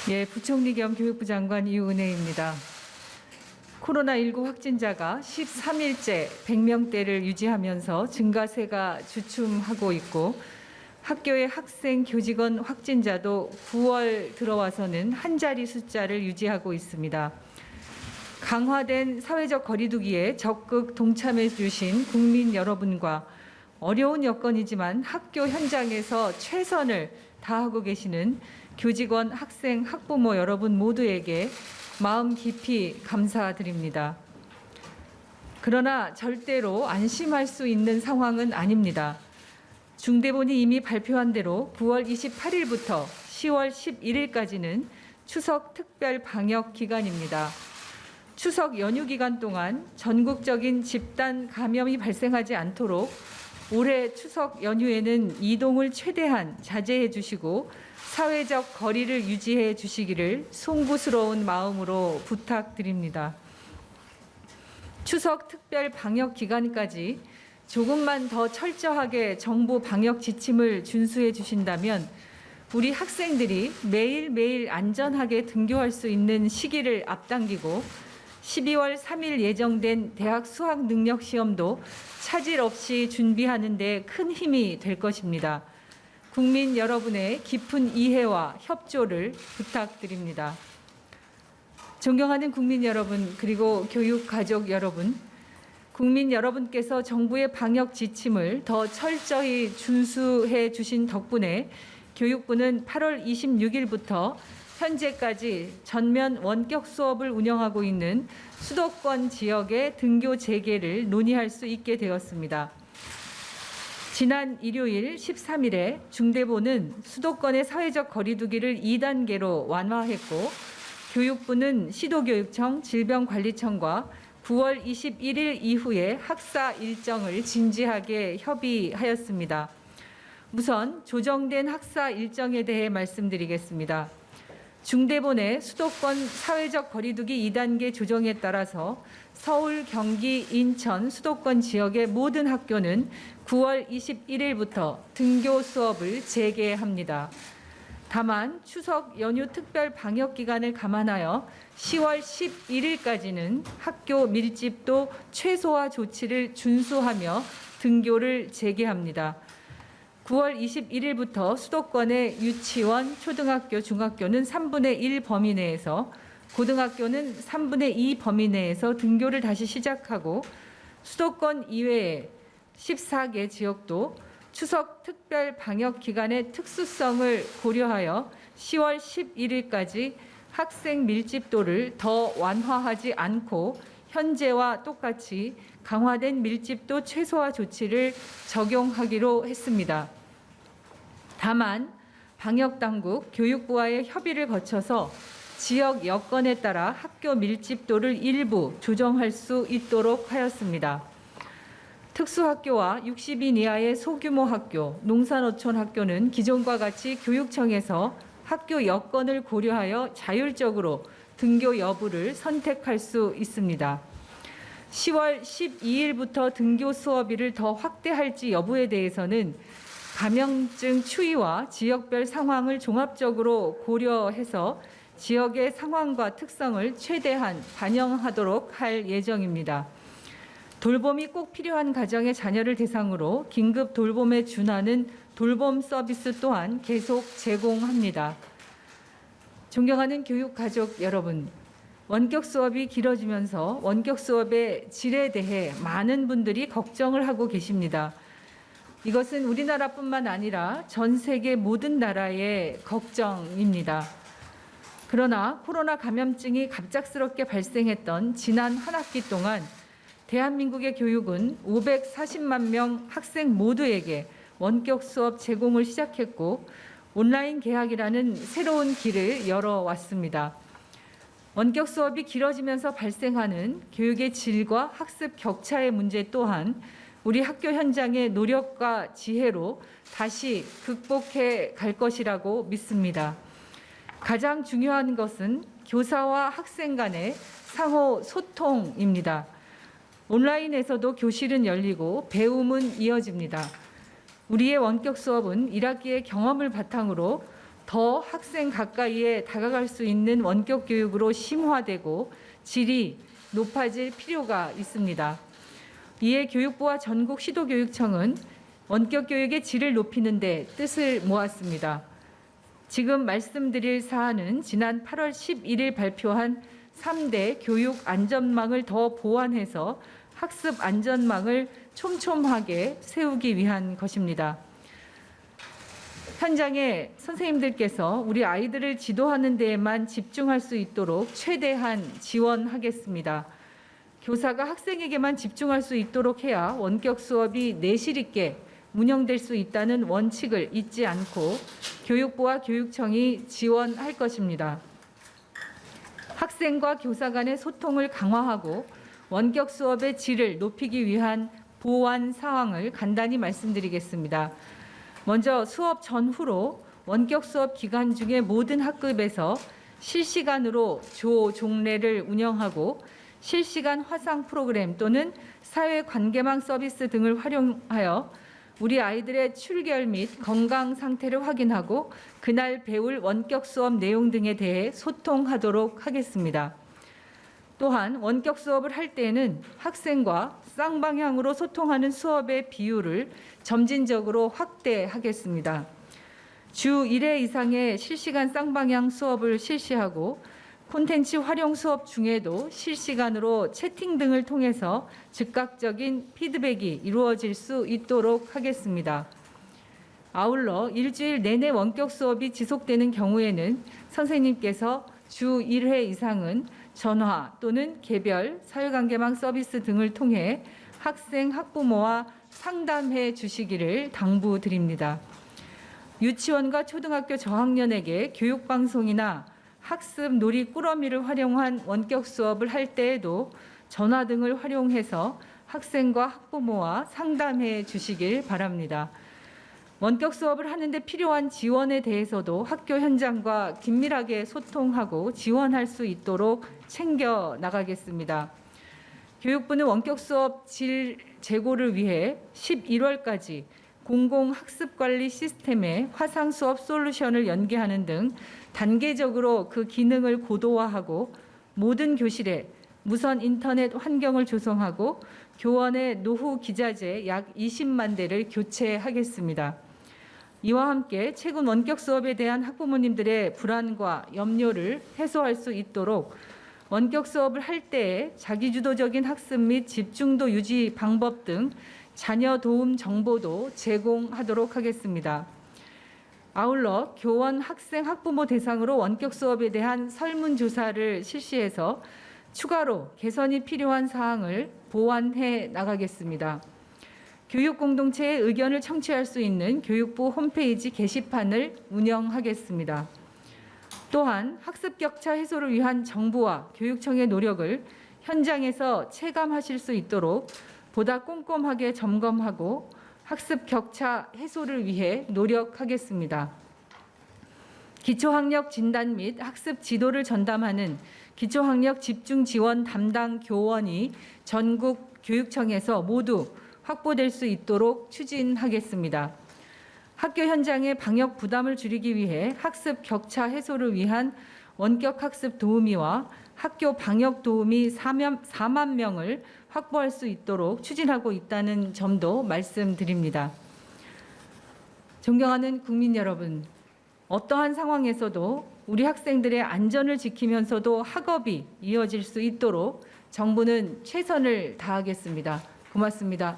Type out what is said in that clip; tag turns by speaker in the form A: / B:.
A: 예, 부총리 겸 교육부 장관 이은혜입니다. 코로나19 확진자가 13일째 100명대를 유지하면서 증가세가 주춤하고 있고 학교의 학생, 교직원 확진자도 9월 들어와서는 한 자리 숫자를 유지하고 있습니다. 강화된 사회적 거리두기에 적극 동참해 주신 국민 여러분과 어려운 여건이지만 학교 현장에서 최선을 다하고 계시는 교직원, 학생, 학부모 여러분 모두에게 마음 깊이 감사드립니다. 그러나 절대로 안심할 수 있는 상황은 아닙니다. 중대본이 이미 발표한 대로 9월 28일부터 10월 11일까지는 추석 특별 방역 기간입니다. 추석 연휴 기간 동안 전국적인 집단 감염이 발생하지 않도록 올해 추석 연휴에는 이동을 최대한 자제해 주시고 사회적 거리를 유지해 주시기를 송구스러운 마음으로 부탁드립니다. 추석 특별 방역 기간까지 조금만 더 철저하게 정부 방역 지침을 준수해 주신다면 우리 학생들이 매일매일 안전하게 등교할 수 있는 시기를 앞당기고 12월 3일 예정된 대학 수학 능력 시험도 차질 없이 준비하는 데 큰 힘이 될 것입니다. 국민 여러분의 깊은 이해와 협조를 부탁드립니다. 존경하는 국민 여러분, 그리고 교육 가족 여러분, 국민 여러분께서 정부의 방역 지침을 더 철저히 준수해 주신 덕분에 교육부는 8월 26일부터 현재까지 전면 원격 수업을 운영하고 있는 수도권 지역의 등교 재개를 논의할 수 있게 되었습니다. 지난 일요일 13일에 중대본은 수도권의 사회적 거리두기를 2단계로 완화했고 교육부는 시도교육청, 질병관리청과 9월 21일 이후에 학사 일정을 진지하게 협의하였습니다. 우선 조정된 학사 일정에 대해 말씀드리겠습니다. 중대본의 수도권 사회적 거리두기 2단계 조정에 따라서 서울, 경기, 인천, 수도권 지역의 모든 학교는 9월 21일부터 등교 수업을 재개합니다. 다만 추석 연휴 특별 방역 기간을 감안하여 10월 11일까지는 학교 밀집도 최소화 조치를 준수하며 등교를 재개합니다. 9월 21일부터 수도권의 유치원, 초등학교, 중학교는 3분의 1 범위 내에서, 고등학교는 3분의 2 범위 내에서 등교를 다시 시작하고 수도권 이외의 14개 지역도 추석 특별 방역 기간의 특수성을 고려하여 10월 11일까지 학생 밀집도를 더 완화하지 않고 현재와 똑같이 강화된 밀집도 최소화 조치를 적용하기로 했습니다. 다만 방역당국, 교육부와의 협의를 거쳐서 지역 여건에 따라 학교 밀집도를 일부 조정할 수 있도록 하였습니다. 특수학교와 60인 이하의 소규모 학교, 농산어촌 학교는 기존과 같이 교육청에서 학교 여건을 고려하여 자율적으로 등교 여부를 선택할 수 있습니다. 10월 12일부터 등교 수업일을 더 확대할지 여부에 대해서는 감염증 추이와 지역별 상황을 종합적으로 고려해서 지역의 상황과 특성을 최대한 반영하도록 할 예정입니다. 돌봄이 꼭 필요한 가정의 자녀를 대상으로 긴급 돌봄에 준하는 돌봄 서비스 또한 계속 제공합니다. 존경하는 교육 가족 여러분, 원격 수업이 길어지면서 원격 수업의 질에 대해 많은 분들이 걱정을 하고 계십니다. 이것은 우리나라뿐만 아니라 전 세계 모든 나라의 걱정입니다. 그러나 코로나 감염증이 갑작스럽게 발생했던 지난 한 학기 동안 대한민국의 교육은 540만 명 학생 모두에게 원격 수업 제공을 시작했고 온라인 개학이라는 새로운 길을 열어왔습니다. 원격 수업이 길어지면서 발생하는 교육의 질과 학습 격차의 문제 또한 우리 학교 현장의 노력과 지혜로 다시 극복해 갈 것이라고 믿습니다. 가장 중요한 것은 교사와 학생 간의 상호 소통입니다. 온라인에서도 교실은 열리고 배움은 이어집니다. 우리의 원격 수업은 1학기의 경험을 바탕으로 더 학생 가까이에 다가갈 수 있는 원격 교육으로 심화되고 질이 높아질 필요가 있습니다. 이에 교육부와 전국 시도교육청은 원격 교육의 질을 높이는 데 뜻을 모았습니다. 지금 말씀드릴 사안은 지난 8월 11일 발표한 3대 교육 안전망을 더 보완해서 학습 안전망을 촘촘하게 세우기 위한 것입니다. 현장에 선생님들께서 우리 아이들을 지도하는 데에만 집중할 수 있도록 최대한 지원하겠습니다. 교사가 학생에게만 집중할 수 있도록 해야 원격 수업이 내실 있게 운영될 수 있다는 원칙을 잊지 않고 교육부와 교육청이 지원할 것입니다. 학생과 교사 간의 소통을 강화하고 원격 수업의 질을 높이기 위한 보완 사항을 간단히 말씀드리겠습니다. 먼저 수업 전후로 원격 수업 기간 중에 모든 학급에서 실시간으로 조 종례를 운영하고 실시간 화상 프로그램 또는 사회관계망 서비스 등을 활용하여 우리 아이들의 출결 및 건강 상태를 확인하고 그날 배울 원격 수업 내용 등에 대해 소통하도록 하겠습니다. 또한 원격 수업을 할 때에는 학생과 쌍방향으로 소통하는 수업의 비율을 점진적으로 확대하겠습니다. 주 1회 이상의 실시간 쌍방향 수업을 실시하고 콘텐츠 활용 수업 중에도 실시간으로 채팅 등을 통해서 즉각적인 피드백이 이루어질 수 있도록 하겠습니다. 아울러 일주일 내내 원격 수업이 지속되는 경우에는 선생님께서 주 1회 이상은 전화 또는 개별 사회관계망 서비스 등을 통해 학생, 학부모와 상담해 주시기를 당부드립니다. 유치원과 초등학교 저학년에게 교육방송이나 학습 놀이 꾸러미를 활용한 원격 수업을 할 때에도 전화 등을 활용해서 학생과 학부모와 상담해 주시길 바랍니다. 원격 수업을 하는데 필요한 지원에 대해서도 학교 현장과 긴밀하게 소통하고 지원할 수 있도록 챙겨 나가겠습니다. 교육부는 원격 수업 질 제고를 위해 11월까지 공공학습관리 시스템에 화상 수업 솔루션을 연계하는 등 단계적으로 그 기능을 고도화하고 모든 교실에 무선 인터넷 환경을 조성하고 교원의 노후 기자재 약 20만 대를 교체하겠습니다. 이와 함께 최근 원격 수업에 대한 학부모님들의 불안과 염려를 해소할 수 있도록 원격 수업을 할 때에 자기주도적인 학습 및 집중도 유지 방법 등 자녀 도움 정보도 제공하도록 하겠습니다. 아울러 교원, 학생, 학부모 대상으로 원격 수업에 대한 설문조사를 실시해서 추가로 개선이 필요한 사항을 보완해 나가겠습니다. 교육 공동체의 의견을 청취할 수 있는 교육부 홈페이지 게시판을 운영하겠습니다. 또한 학습 격차 해소를 위한 정부와 교육청의 노력을 현장에서 체감하실 수 있도록 보다 꼼꼼하게 점검하고 학습 격차 해소를 위해 노력하겠습니다. 기초학력 진단 및 학습 지도를 전담하는 기초학력 집중 지원 담당 교원이 전국 교육청에서 모두 확보될 수 있도록 추진하겠습니다. 학교 현장의 방역 부담을 줄이기 위해 학습 격차 해소를 위한 원격 학습 도우미와 학교 방역 도우미 4만 명을 확보할 수 있도록 추진하고 있다는 점도 말씀드립니다. 존경하는 국민 여러분, 어떠한 상황에서도 우리 학생들의 안전을 지키면서도 학업이 이어질 수 있도록 정부는 최선을 다하겠습니다. 고맙습니다.